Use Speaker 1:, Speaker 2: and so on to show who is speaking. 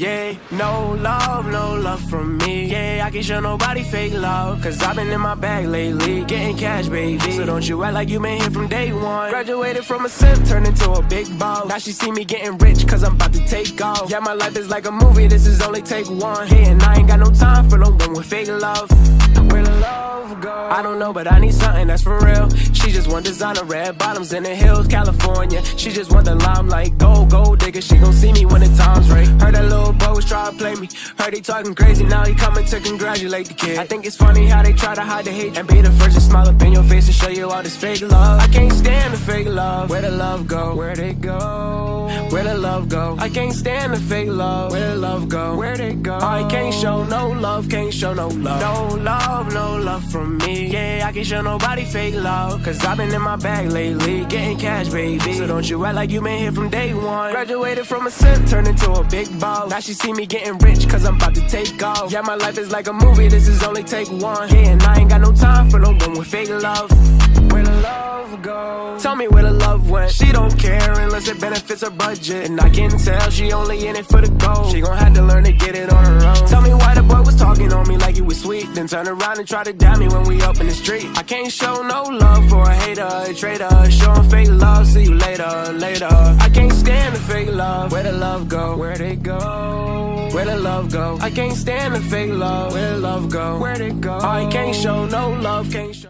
Speaker 1: Yeah, no love from me. Yeah, I can't show nobody fake love, cause I've been in my bag lately, getting cash, baby. So don't you act like you been here from day one. Graduated from a simp, turned into a big boss. Now she see me getting rich, cause I'm about to take off. Yeah, my life is like a movie, this is only take one. Yeah, and I ain't got no time for no one with fake love. Where the love go? I don't know, but I need something that's for real. She just want designer, red bottoms in the hills, California. She just want the limelight, gold digger. She gon' see me when the time's right. Heard that little boy was trying to play me. Heard he talking crazy, now he coming to congratulate the kid. I think it's funny how they try to hide the hate and be the first to smile up in your face and show you all this fake love. I can't stand the fake love. Where the love go? Where'd it go? Where the love go? I can't stand the fake love. Where the love go? Where'd it go? I can't show no love, can't show no love. No love from me. Yeah, I can't show nobody fake love, cause I've been in my bag lately, getting cash, baby. So don't you act like you been here from day one. Graduated from a simp, turned into a big boss. Now she see me getting rich, cause I'm about to take off. Yeah, my life is like a movie, this is only take one. Yeah, and I ain't got no time for no one with fake love. Where the love go? Tell me where the love went. She don't care unless it benefits her budget, and I can tell she only in it for the gold. She gon' have to learn to get it on her own. Tell me why the boy was talking on me like he was sweet, then turn around and try to dab me when we up in the street. I can't show no love for a hater, a traitor. Showing fake love, see you later. I can't stand the fake love. Where the love go? Where'd it go? Where the love go? I can't stand the fake love. Where the love go? Where'd it go? I can't show no love, can't show